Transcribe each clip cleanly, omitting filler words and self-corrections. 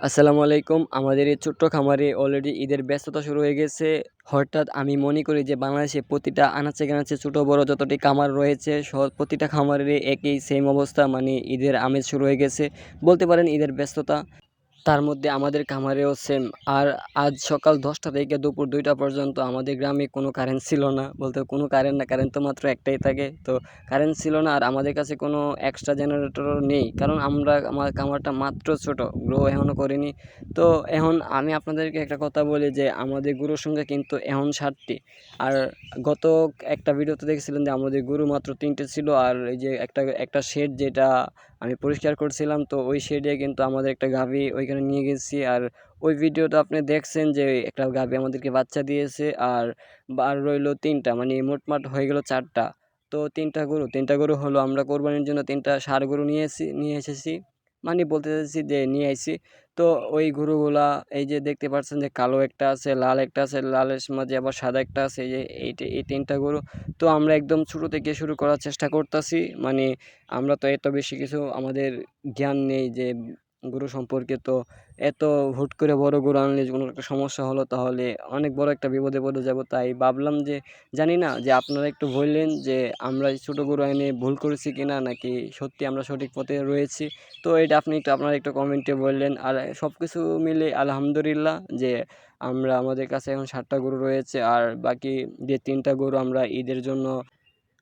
আসসালামু আলাইকুম। আমাদের এই ছোট্ট খামারে অলরেডি ঈদের ব্যস্ততা শুরু হয়ে গেছে। হঠাৎ আমি মনে করি যে বাংলাদেশে প্রতিটা আনাচে-কানাচে ছোট বড় যতটি খামার রয়েছে প্রতিটা খামারেরই একই সেম অবস্থা, মানে ঈদের আমেজ শুরু হয়ে গেছে। বলতে পারেন ঈদের ব্যস্ততা। তার মধ্যে আমাদের খামারেও সেম। আর আজ সকাল ১০টা থেকে দুপুর ২টা পর্যন্ত আমাদের গ্রামে কোনো কারেন্ট ছিল না। বলতে কোনো কারেন্ট না, কারেন্ট তো মাত্র একটাই থাকে। তো কারেন্ট ছিল না, আর আমাদের কাছে কোনো এক্সট্রা জেনারেটরও নেই। কারণ আমার খামারটা মাত্র ছোট, গ্রো এখনও করিনি। তো এখন আমি আপনাদেরকে একটা কথা বলি যে আমাদের গরুর সংখ্যা কিন্তু এখন ৬০টি। আর গত একটা ভিডিওতে দেখেছিলেন যে আমাদের গরু মাত্র ৩টে ছিল। আর এই যে একটা শেড যেটা আমি পরিষ্কার করছিলাম, তো ওই শেডে কিন্তু আমাদের একটা গাভী ওইখানে নিয়ে গেছি। আর ওই ভিডিওটা আপনি দেখছেন যে একটা গাভী আমাদেরকে বাচ্চা দিয়েছে। আর রইলো ৩টা, মানে মোটমাট হয়ে গেল ৪টা। তো ৩টা গরু হলো, আমরা কোরবানির জন্য ৩টা ষাঁড় গরু নিয়ে এসেছি, মানে বলতে চাইছি যে নিয়ে আইছি। তো ওই গরুগুলা এই যে দেখতে পাচ্ছেন যে কালো একটা আছে, লাল একটা আছে, লালের মাঝে আবার সাদা একটা আছে, এই যে এই ৩টা গরু। তো আমরা একদম ছোটো থেকে শুরু করার চেষ্টা করতেছি, মানে আমরা তো এত বেশি কিছু আমাদের জ্ঞান নেই যে গরু সম্পর্কে। তো এত হুট করে বড় গরু আনলে কোনো একটা সমস্যা হলো তাহলে অনেক বড় একটা বিপদে পড়ে যাব। তাই ভাবলাম যে জানি না যে আপনারা একটু বললেন যে আমরা এই ছোটো গরু এনে ভুল করেছি কিনা, নাকি সত্যি আমরা সঠিক পথে রয়েছি। তো এটা আপনি একটু আপনারা একটু কমেন্টে বললেন। আর সব কিছু মিলে আলহামদুলিল্লাহ যে আমাদের কাছে এখন 7টা গরু রয়েছে। আর বাকি যে 3টা গরু আমরা ঈদের জন্য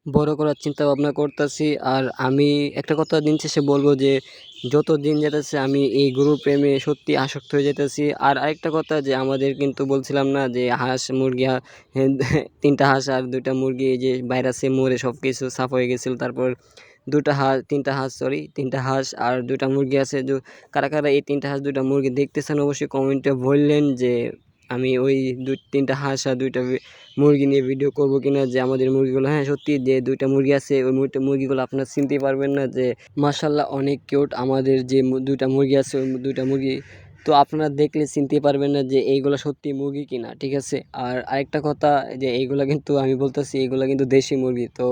বড় করার চিন্তা ভাবনা করতেছি। আর আমি একটা কথা দিন শেষে বলবো যে যত দিন যেতেছে আমি এই গরু প্রেমে সত্যি আসক্ত হয়ে যেতেছি। আর আরেকটা কথা যে আমাদের কিন্তু বলছিলাম না যে হাঁস মুরগি 3টা হাঁস আর 2টা মুরগি এই যে ভাইরাসে মরে সব কিছু সাফ হয়ে গেছিল। তারপর 3টা হাঁস, সরি 3টা হাঁস আর 2টা মুরগি আছে। কারা কারা এই 3টা হাঁস 2টা মুরগি দেখতেছেন অবশ্যই কমেন্টে বললেন যে আমি ওই 3টা হাঁস আর 2টা মুরগি নিয়ে ভিডিও করব কিনা। যে আমাদের মুরগিগুলো, হ্যাঁ সত্যি যে 2টা মুরগি আছে ওই মুরগিগুলো আপনারা চিনতেই পারবেন না যে মাশাল্লাহ অনেক কিউট। আমাদের যে 2টা মুরগি আছে ওই 2টা মুরগি তো আপনারা দেখলে চিনতেই পারবেন না যে এইগুলো সত্যি মুরগি কিনা, ঠিক আছে। আর আরেকটা কথা যে এইগুলা কিন্তু আমি বলতেছি এইগুলা কিন্তু দেশি মুরগি। তো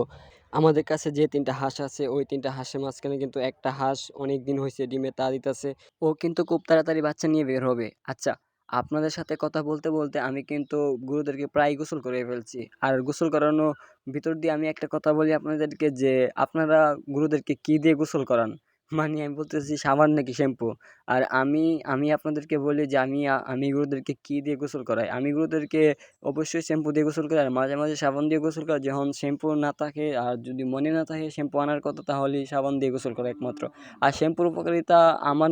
আমাদের কাছে যে 3টা হাঁস আছে ওই 3টা হাঁসের মাঝখানে কিন্তু একটা হাঁস অনেক দিন হয়েছে ডিমে তা দিতেছে। ও কিন্তু খুব তাড়াতাড়ি বাচ্চা নিয়ে বের হবে। আচ্ছা, আপনাদের সাথে কথা বলতে বলতে আমি কিন্তু গরুদেরকে প্রায় গোসল করে ফেলছি। আর গোসল করানো ভিতর দিয়ে আমি একটা কথা বলি আপনাদেরকে যে আপনারা গরুদেরকে কি দিয়ে গোসল করান? মানে আমি বলতেছি সাবান নাকি শ্যাম্পু? আর আমি আপনাদেরকে বলি যে আমি গরুদেরকে কি দিয়ে গোসল করাই? আমি গরুদেরকে অবশ্যই শ্যাম্পু দিয়ে গোসল করাই, আর মাঝে মাঝে সাবান দিয়ে গোসল করাই। যখন শ্যাম্পু না থাকে আর যদি মনে না থাকে শ্যাম্পু আনার কথা, তাহলেই সাবান দিয়ে গোসল করা একমাত্র। আর শ্যাম্পুর উপকারিতা আমার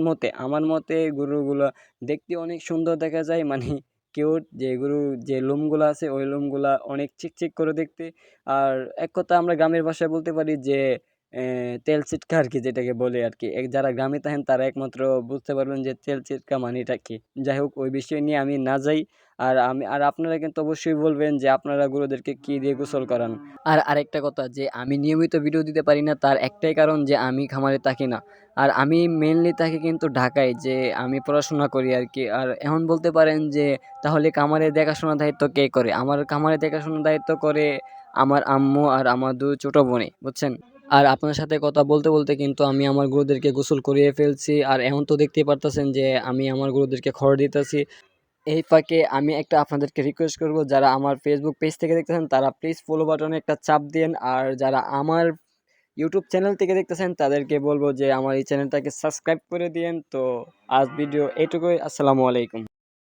মতে গরুগুলো দেখতে অনেক সুন্দর দেখা যায়, মানে কিউট। যে গরুর যে লোমগুলা আছে ওই লোমগুলা অনেক চিকচিক করে দেখতে। আর এক কথা আমরা গ্রামের ভাষায় বলতে পারি যে তেল চিটকা আর কি, যেটাকে বলে আর কি। যারা গ্রামে থাকেন তারা একমাত্র বুঝতে পারবেন যে তেল চিটকা মানেটা কি। যাই হোক, ওই বিষয় নিয়ে আমি না যাই। আর আপনারা কিন্তু অবশ্যই বলবেন যে আপনারা গরুদেরকে কি দিয়ে গোসল করান। আর আরেকটা কথা যে আমি নিয়মিত ভিডিও দিতে পারি না, তার একটাই কারণ যে আমি খামারে থাকি না। আর আমি মেইনলি থাকি কিন্তু ঢাকায়, যে আমি পড়াশোনা করি আর কি। আর এখন বলতে পারেন যে তাহলে খামারে দেখাশোনার দায়িত্ব কে করে? আমার খামারে দেখাশোনার দায়িত্ব করে আমার আম্মু আর আমার 2 ছোট বোনে, বুঝছেন? আর আপনার সাথে কথা বলতে বলতে কিন্তু আমি আমার গরুদেরকে গোসল করিয়ে ফেলছি। আর এখন তো দেখতেই পারতেছেন যে আমি আমার গরুদেরকে খড় দিতেছি। এই ফাঁকে আমি একটা আপনাদেরকে রিকোয়েস্ট করব, যারা আমার ফেসবুক পেজ থেকে দেখতেছেন তারা প্লিজ ফলো বাটনে একটা চাপ দিন। আর যারা আমার ইউটিউব চ্যানেল থেকে দেখতেছেন তাদেরকে বলবো যে আমার এই চ্যানেলটাকে সাবস্ক্রাইব করে দিয়েন। তো আজ ভিডিও এটুকুই। আসসালামু আলাইকুম।